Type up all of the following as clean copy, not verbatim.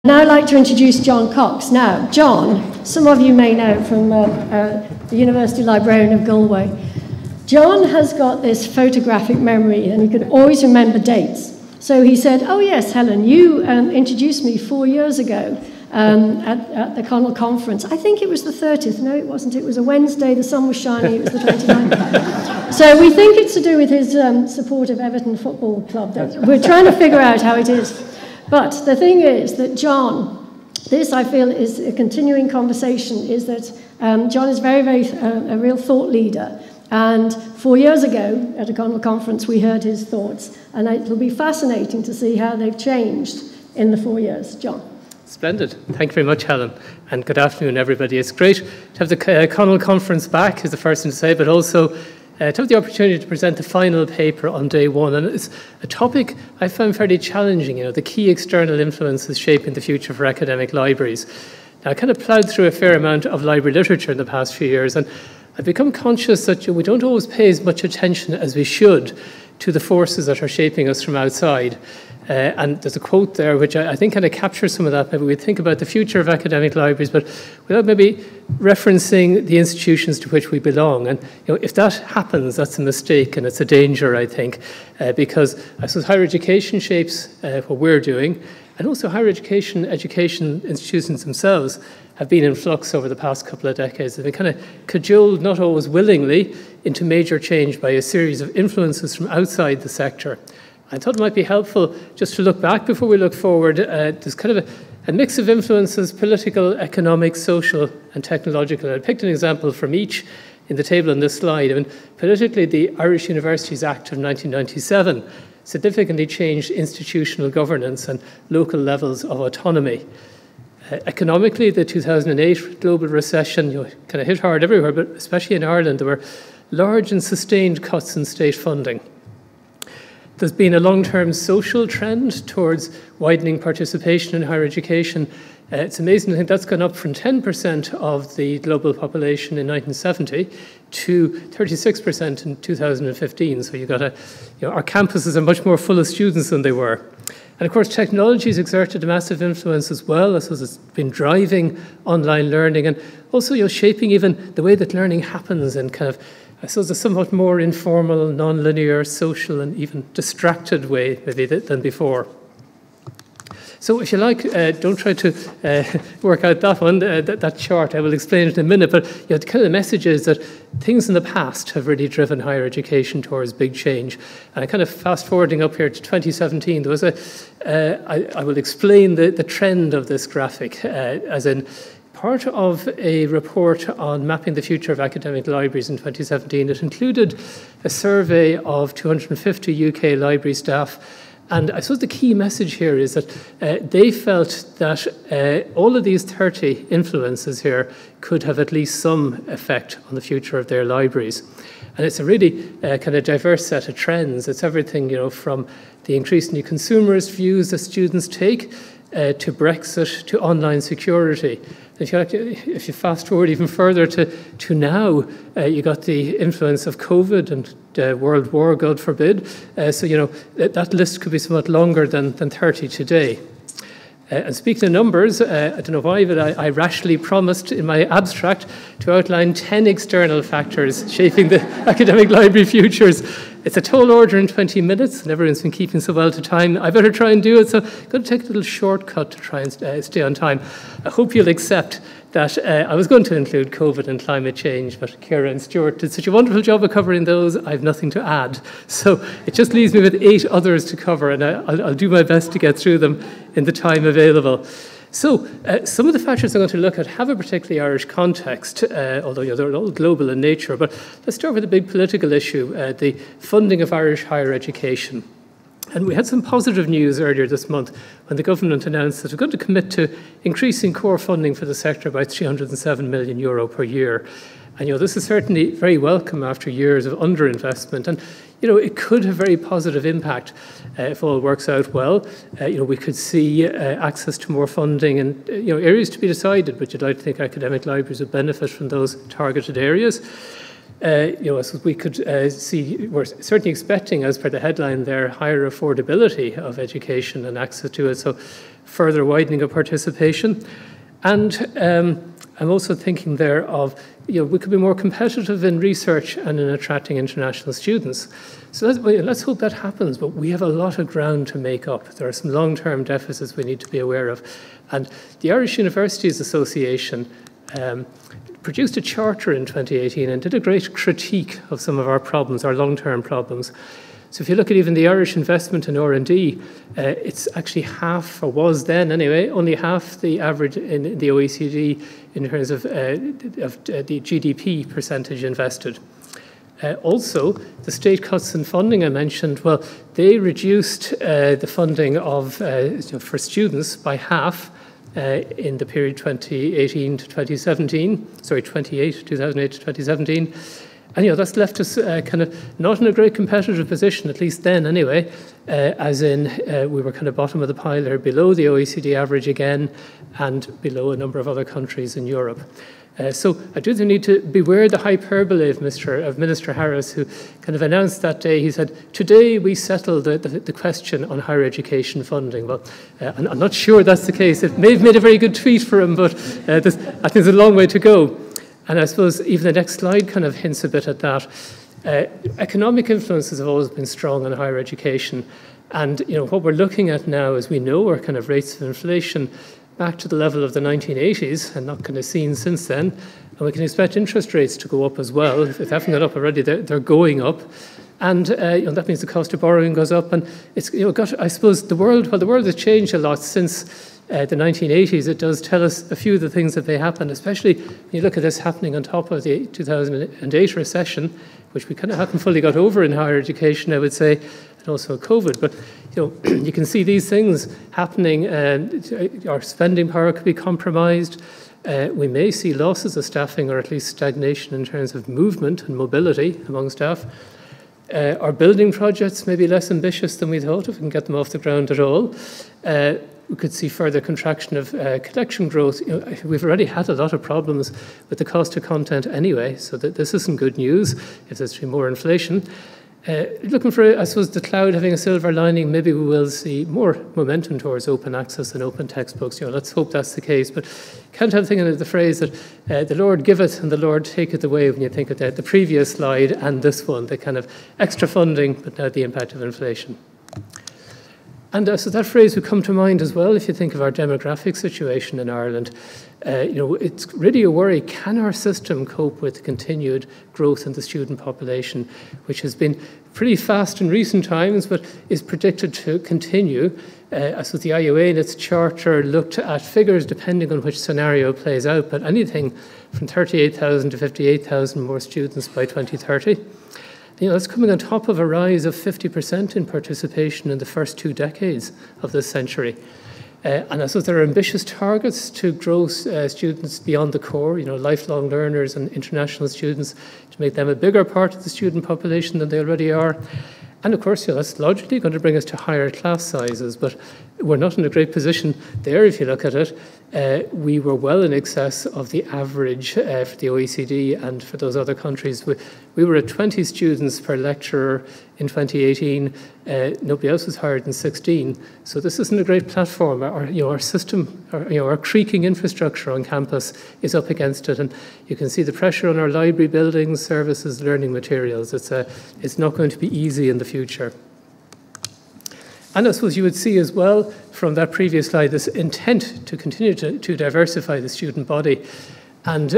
Now I'd like to introduce John Cox. Now, John, some of you may know from the University Librarian of Galway. John has got this photographic memory and he can always remember dates. So he said, oh yes, Helen, you introduced me 4 years ago at the Conul conference. I think it was the 30th. No, it wasn't. It was a Wednesday. The sun was shining. It was the 29th. So we think it's to do with his support of Everton Football Club. We're trying to figure out how it is. But the thing is that John, this I feel is a continuing conversation, is that John is a real thought leader. And 4 years ago at a Conul conference, we heard his thoughts. And it will be fascinating to see how they've changed in the 4 years. John. Splendid. Thank you very much, Helen. And good afternoon, everybody. It's great to have the Conul conference back, is the first thing to say, but also to have the opportunity to present the final paper on day one. And it's a topic I found fairly challenging, the key external influences shaping the future for academic libraries. Now, I kind of ploughed through a fair amount of library literature in the past few years, and I've become conscious that we don't always pay as much attention as we should to the forces that are shaping us from outside. And there's a quote there which I think kind of captures some of that. Maybe we think about the future of academic libraries, but without maybe referencing the institutions to which we belong. And if that happens, that's a mistake and it's a danger, I think, because I suppose higher education shapes what we're doing, and also higher education institutions themselves have been in flux over the past couple of decades. They've been kind of cajoled, not always willingly, into major change by a series of influences from outside the sector. I thought it might be helpful just to look back before we look forward. There's kind of a mix of influences, political, economic, social, and technological. I picked an example from each in the table on this slide. I mean, politically, the Irish Universities Act of 1997 significantly changed institutional governance and local levels of autonomy. Economically, the 2008 global recession kind of hit hard everywhere, but especially in Ireland, there were large and sustained cuts in state funding. There's been a long-term social trend towards widening participation in higher education. It's amazing to think that's gone up from 10% of the global population in 1970 to 36% in 2015. So you've got our campuses are much more full of students than they were. And of course, technology has exerted a massive influence as well. I suppose it's been driving online learning and also shaping even the way that learning happens in kind of, I suppose, a somewhat more informal, non-linear, social, and even distracted way maybe than before. So if you like, don't try to work out that one, that chart. I will explain it in a minute. But the kind of the message is that things in the past have really driven higher education towards big change. And I kind of fast forwarding up here to 2017, there was I will explain the trend of this graphic, as in part of a report on mapping the future of academic libraries in 2017. It included a survey of 250 UK library staff. And I suppose the key message here is that they felt that all of these 30 influences here could have at least some effect on the future of their libraries. And it's a really kind of diverse set of trends. It's everything, from the increasingly consumerist views that students take to Brexit, to online security. If you fast forward even further to now, you got the influence of COVID and World War, God forbid. So that list could be somewhat longer than 30 today. And speaking of numbers, I don't know why, but I rashly promised in my abstract to outline 10 external factors shaping the academic library futures. It's a tall order in 20 minutes, and everyone's been keeping so well to time. I better try and do it, so I'm going to take a little shortcut to try and stay on time. I hope you'll accept that I was going to include COVID and climate change, but Ciara and Stuart did such a wonderful job of covering those, I have nothing to add. So it just leaves me with 8 others to cover, and I'll do my best to get through them in the time available. So some of the factors I'm going to look at have a particularly Irish context, although they're all global in nature. But let's start with a big political issue, the funding of Irish higher education. And we had some positive news earlier this month when the government announced that we're going to commit to increasing core funding for the sector by €307 million per year. And this is certainly very welcome after years of underinvestment. And it could have very positive impact if all works out well. We could see access to more funding and areas to be decided, but you'd like to think academic libraries would benefit from those targeted areas. as we could see, we're certainly expecting, as per the headline there, higher affordability of education and access to it, so further widening of participation. And I'm also thinking there of, we could be more competitive in research and in attracting international students. So let's hope that happens, but we have a lot of ground to make up. There are some long-term deficits we need to be aware of. And the Irish Universities Association produced a charter in 2018 and did a great critique of some of our problems, our long-term problems. So if you look at even the Irish investment in R&D, it's actually half, or was then anyway, only half the average in the OECD in terms of the GDP percentage invested. Also, the state cuts in funding I mentioned, well, they reduced the funding of for students by half in the period 2018 to 2017, 2008 to 2017. And that's left us kind of not in a great competitive position, at least then anyway, as in we were kind of bottom of the pile or below the OECD average again, and below a number of other countries in Europe. So I do need to beware the hyperbole of Minister Harris, who kind of announced that day, he said, today we settled the question on higher education funding. Well, I'm not sure that's the case. It may have made a very good tweet for him, but I think there's a long way to go. And I suppose even the next slide kind of hints a bit at that. Economic influences have always been strong on higher education. And what we're looking at now, as we know, are kind of rates of inflation back to the level of the 1980s and not kind of seen since then. And we can expect interest rates to go up as well. If they haven't gone up already, they're going up. And that means the cost of borrowing goes up. And it's I suppose the world has changed a lot since the 1980s. It does tell us a few of the things that may happen, especially when you look at this happening on top of the 2008 recession, which we kind of haven't fully got over in higher education, I would say, and also COVID. But you can see these things happening. Our spending power could be compromised. We may see losses of staffing, or at least stagnation in terms of movement and mobility among staff. Our building projects may be less ambitious than we thought, if we can get them off the ground at all. We could see further contraction of collection growth. We've already had a lot of problems with the cost of content anyway, so that this isn't good news if there's to be more inflation. Looking for, I suppose, the cloud having a silver lining, maybe we will see more momentum towards open access and open textbooks. Let's hope that's the case. But can't help thinking of the phrase that the Lord giveth and the Lord taketh away when you think of the previous slide and this one, the kind of extra funding, but now the impact of inflation. And so that phrase would come to mind as well if you think of our demographic situation in Ireland. It's really a worry. Can our system cope with continued growth in the student population, which has been pretty fast in recent times, but is predicted to continue? So the IUA in its charter looked at figures depending on which scenario plays out, but anything from 38,000 to 58,000 more students by 2030. That's coming on top of a rise of 50% in participation in the first 2 decades of this century. And I suppose there are ambitious targets to grow students beyond the core, lifelong learners and international students, to make them a bigger part of the student population than they already are. And of course, that's logically going to bring us to higher class sizes, but we're not in a great position there if you look at it. We were well in excess of the average for the OECD and for those other countries. We were at 20 students per lecturer in 2018. Nobody else was higher than 16. So this isn't a great platform. Our system, our creaking infrastructure on campus is up against it. And you can see the pressure on our library buildings, services, learning materials. It's not going to be easy in the future. And I suppose you would see as well from that previous slide this intent to continue to diversify the student body. And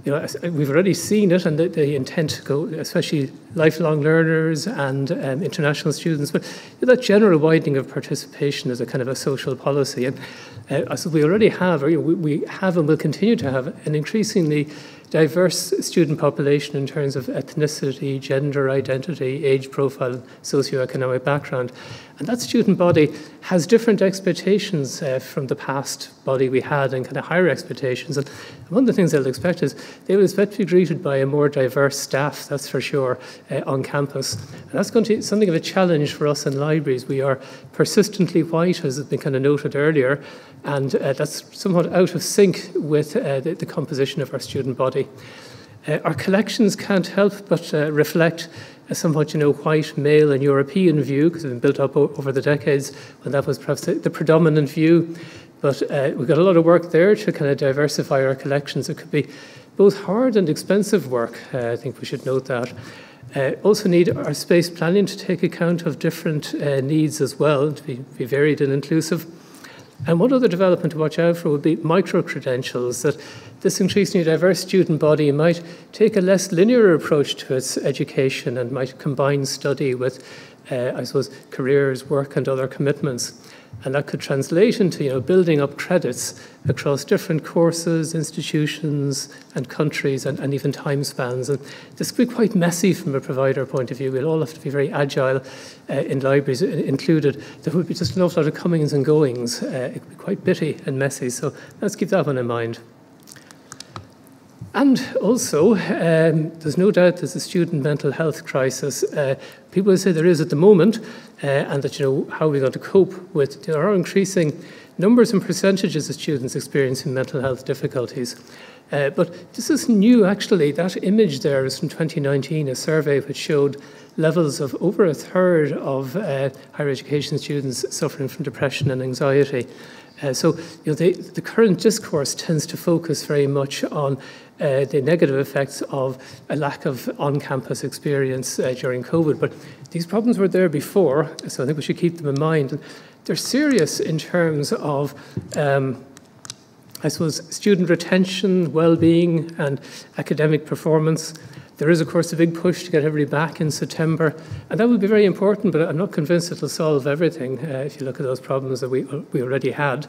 we've already seen it, and the intent to go, especially lifelong learners and international students, but that general widening of participation is a kind of a social policy. And so we already have, or we have and will continue to have, an increasingly diverse student population in terms of ethnicity, gender identity, age profile, socioeconomic background. And that student body has different expectations from the past body we had, and kind of higher expectations. And one of the things they'll expect is they will expect to be greeted by a more diverse staff, that's for sure, on campus. And that's going to be something of a challenge for us in libraries. We are persistently white, as has been kind of noted earlier, and that's somewhat out of sync with the composition of our student body. Our collections can't help but reflect a somewhat, white, male and European view, because it's been built up over the decades when that was perhaps the predominant view. But we've got a lot of work there to kind of diversify our collections. It could be both hard and expensive work. I think we should note that. Also need our space planning to take account of different needs as well, to be varied and inclusive. And one other development to watch out for would be micro-credentials, that this increasingly diverse student body might take a less linear approach to its education and might combine study with, I suppose, careers, work and other commitments. And that could translate into building up credits across different courses, institutions and countries and even time spans. And this could be quite messy from a provider point of view. We'll all have to be very agile in libraries included. There would be just an awful lot of comings and goings. It could be quite bitty and messy, so let's keep that one in mind. And also, there's no doubt there's a student mental health crisis. People say there is at the moment, and that, how are we going to cope with? There are increasing numbers and percentages of students experiencing mental health difficulties. But this is new, actually. That image there is from 2019, a survey which showed levels of over a third of higher education students suffering from depression and anxiety. So the current discourse tends to focus very much on the negative effects of a lack of on-campus experience during COVID. But these problems were there before, so I think we should keep them in mind. And they're serious in terms of, I suppose, student retention, well-being, and academic performance. There is, of course, a big push to get everybody back in September, and that will be very important, but I'm not convinced it'll solve everything if you look at those problems that we already had.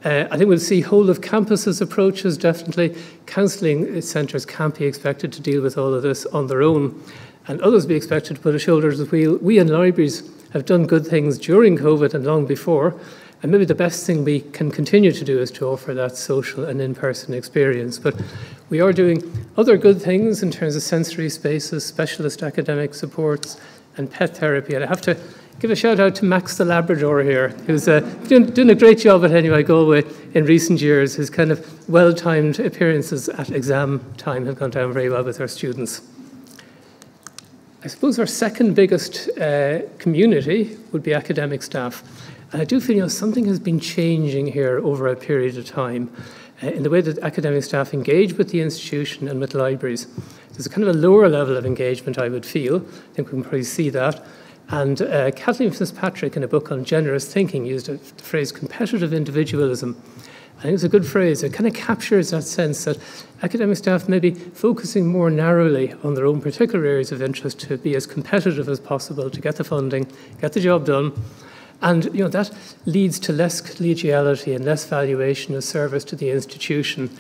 I think we'll see whole-of-campuses approaches, definitely. Counselling centres can't be expected to deal with all of this on their own, and others be expected to put a shoulder to the wheel. We in libraries have done good things during COVID and long before, and maybe the best thing we can continue to do is to offer that social and in-person experience. But we are doing other good things in terms of sensory spaces, specialist academic supports, and pet therapy. And I have to give a shout out to Max the Labrador here, who's doing a great job at Anyway Galway in recent years. His kind of well-timed appearances at exam time have gone down very well with our students. I suppose our second biggest community would be academic staff. And I do feel something has been changing here over a period of time in the way that academic staff engage with the institution and with libraries. There's a kind of a lower level of engagement, I would feel. I think we can probably see that. And Kathleen Fitzpatrick, in a book on generous thinking, used the phrase competitive individualism. I think it's a good phrase. It kind of captures that sense that academic staff may be focusing more narrowly on their own particular areas of interest to be as competitive as possible, to get the funding, get the job done. And that leads to less collegiality and less valuation of service to the institution.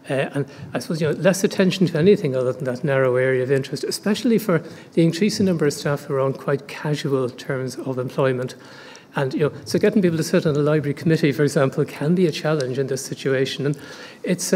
And I suppose less attention to anything other than that narrow area of interest, especially for the increasing number of staff who are on quite casual terms of employment. And so getting people to sit on a library committee, for example, can be a challenge in this situation. And it's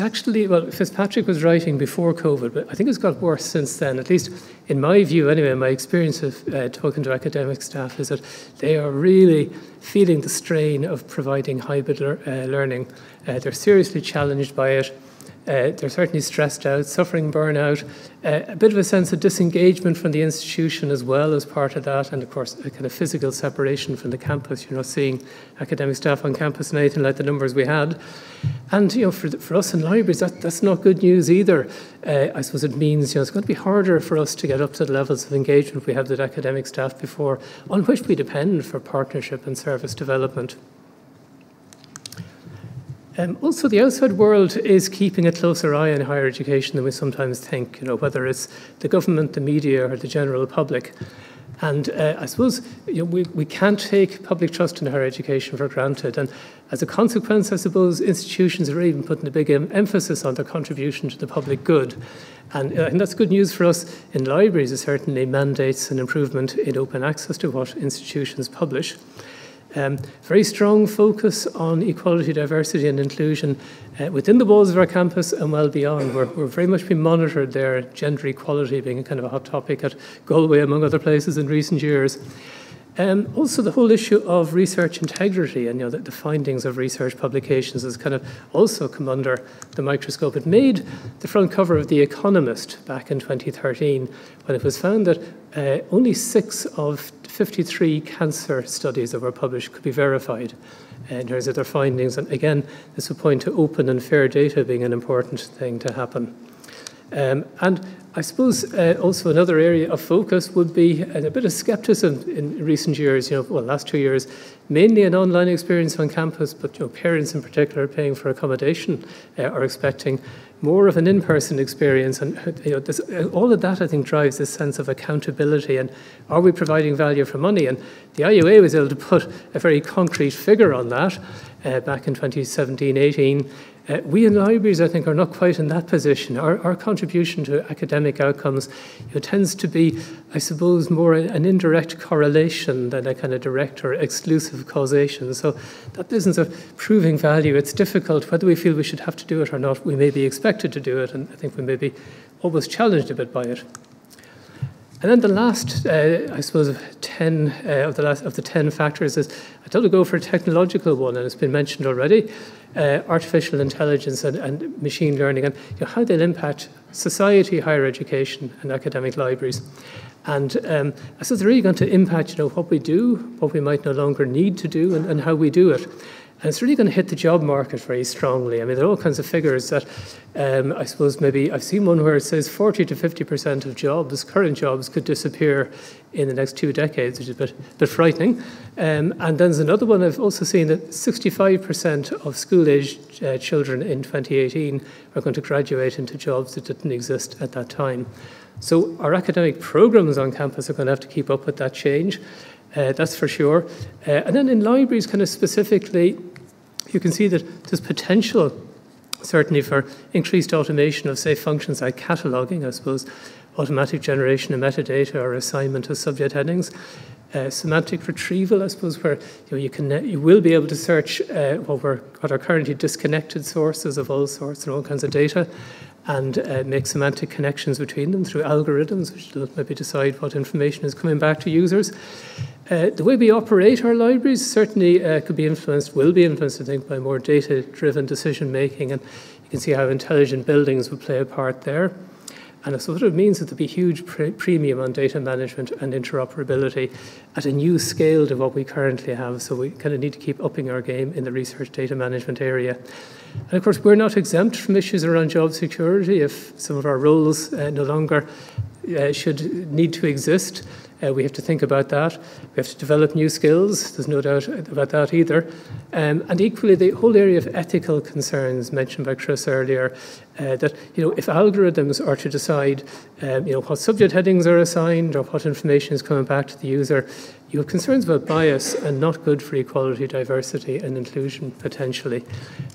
actually, well, Fitzpatrick was writing before COVID, but I think it's got worse since then. At least in my view, anyway, my experience of talking to academic staff is that they are really feeling the strain of providing hybrid learning. They're seriously challenged by it. They're certainly stressed out, suffering burnout, a bit of a sense of disengagement from the institution as well as part of that, and of course a kind of physical separation from the campus. You're not seeing academic staff on campus and anything like the numbers we had. And for us in libraries, that's not good news either. I suppose it means it's going to be harder for us to get up to the levels of engagement we had with academic staff before, on which we depend for partnership and service development. Also, the outside world is keeping a closer eye on higher education than we sometimes think, whether it's the government, the media, or the general public. And I suppose we can't take public trust in higher education for granted. And as a consequence, I suppose institutions are even putting a big emphasis on their contribution to the public good. And I think that's good news for us in libraries. It certainly mandates an improvement in open access to what institutions publish. Very strong focus on equality, diversity and inclusion within the walls of our campus and well beyond. We're very much being monitored there, gender equality being a kind of a hot topic at Galway among other places in recent years. Also, the whole issue of research integrity and the findings of research publications has kind of also come under the microscope. It made the front cover of The Economist back in 2013 when it was found that only 6 of 53 cancer studies that were published could be verified in terms of their findings. And again, this would point to open and fair data being an important thing to happen. And I suppose also another area of focus would be a bit of skepticism in recent years, last 2 years, mainly an online experience on campus, but parents in particular paying for accommodation are expecting more of an in-person experience. And all of that, I think, drives this sense of accountability and are we providing value for money? And the IUA was able to put a very concrete figure on that back in 2017-18. We in libraries, I think, are not quite in that position. Our contribution to academic outcomes tends to be, I suppose, more an indirect correlation than a kind of direct or exclusive causation. So that business of proving value, it's difficult. Whether we feel we should have to do it or not, we may be expected to do it, and I think we may be almost challenged a bit by it. And then the last, I suppose, of the 10 factors is I thought to go for a technological one, and it's been mentioned already. Artificial intelligence and machine learning, and how they'll impact society, higher education, and academic libraries. And I suppose they're really going to impact, what we do, what we might no longer need to do, and how we do it. And it's really going to hit the job market very strongly. I mean, there are all kinds of figures that I suppose maybe I've seen one where it says 40 to 50% of jobs, current jobs, could disappear in the next 2 decades, which is a bit frightening. And then there's another one I've also seen that 65% of school-aged children in 2018 are going to graduate into jobs that didn't exist at that time. So our academic programs on campus are going to have to keep up with that change. That's for sure. And then in libraries, kind of specifically, you can see that there's potential, certainly, for increased automation of, say, functions like cataloging, I suppose, automatic generation of metadata or assignment of subject headings, semantic retrieval, I suppose, where you will be able to search what are currently disconnected sources of all sorts and all kinds of data, and make semantic connections between them through algorithms, which will maybe decide what information is coming back to users. The way we operate our libraries certainly will be influenced, I think, by more data-driven decision-making, and you can see how intelligent buildings will play a part there. And so what it means is there'll be huge premium on data management and interoperability at a new scale to what we currently have, so we kind of need to keep upping our game in the research data management area. And of course, we're not exempt from issues around job security. If some of our roles no longer should need to exist, we have to think about that. We have to develop new skills. There's no doubt about that either. And equally, the whole area of ethical concerns mentioned by Chris earlier, that if algorithms are to decide what subject headings are assigned or what information is coming back to the user, you have concerns about bias and not good for equality, diversity, and inclusion potentially.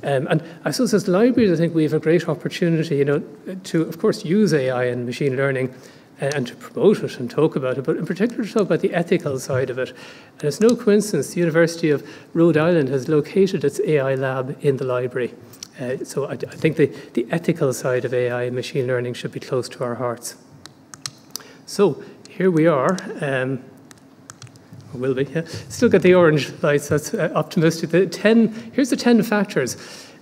And I suppose as libraries, I think we have a great opportunity, to of course use AI and machine learning and to promote it and talk about it, but in particular to talk about the ethical side of it. And it's no coincidence the University of Rhode Island has located its AI lab in the library. So I think the ethical side of AI and machine learning should be close to our hearts. So here we are. Will be, yeah. Still got the orange lights, that's optimistic. Here's the 10 factors.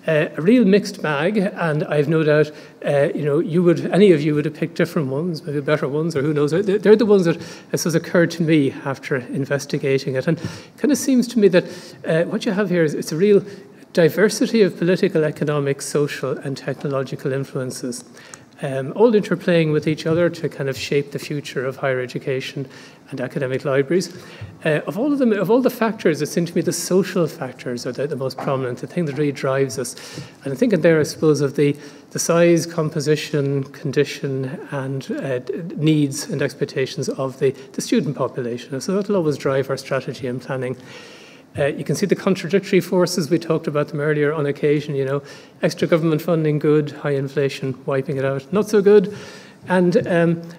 A real mixed bag, and I've no doubt, any of you would have picked different ones, maybe better ones, or who knows. They're the ones that, I suppose, occurred to me after investigating it. And it kind of seems to me that what you have here is it's a real diversity of political, economic, social, and technological influences, all interplaying with each other to kind of shape the future of higher education and academic libraries. Of all the factors, it seems to me the social factors are the most prominent, the thing that really drives us. And I think in there, I suppose, of the size, composition, condition, and needs and expectations of the student population. So that'll always drive our strategy and planning. You can see the contradictory forces. We talked about them earlier on occasion, extra government funding, good, high inflation, wiping it out, not so good. And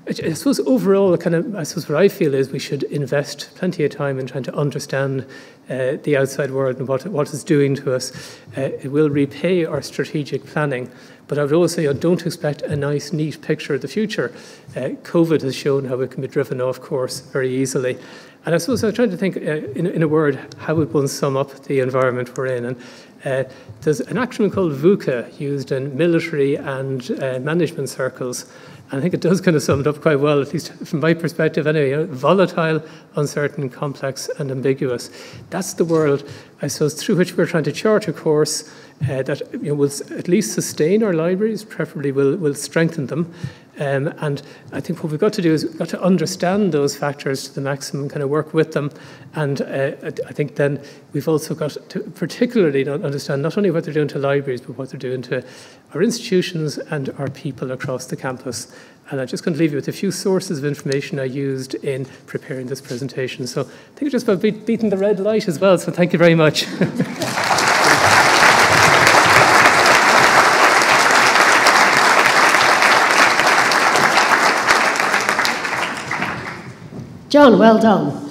I suppose overall, I suppose what I feel is we should invest plenty of time in trying to understand the outside world and what it's doing to us. It will repay our strategic planning. But I would always say, don't expect a nice, neat picture of the future. COVID has shown how it can be driven off course very easily. And I suppose I was trying to think, in a word, how would one sum up the environment we're in? And there's an acronym called VUCA used in military and management circles. And I think it does kind of sum it up quite well, at least from my perspective anyway. Volatile, uncertain, complex, and ambiguous. That's the world, I suppose, through which we're trying to chart a course that will at least sustain our libraries, preferably will strengthen them. And I think what we've got to do is we've got to understand those factors to the maximum, kind of work with them. And I think then we've also got to particularly understand not only what they're doing to libraries, but what they're doing to our institutions and our people across the campus. And I'm just going to leave you with a few sources of information I used in preparing this presentation. So I think it's just about beating the red light as well. So thank you very much. John, well done.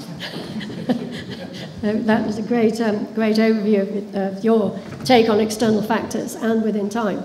That was a great overview of your take on external factors and within time.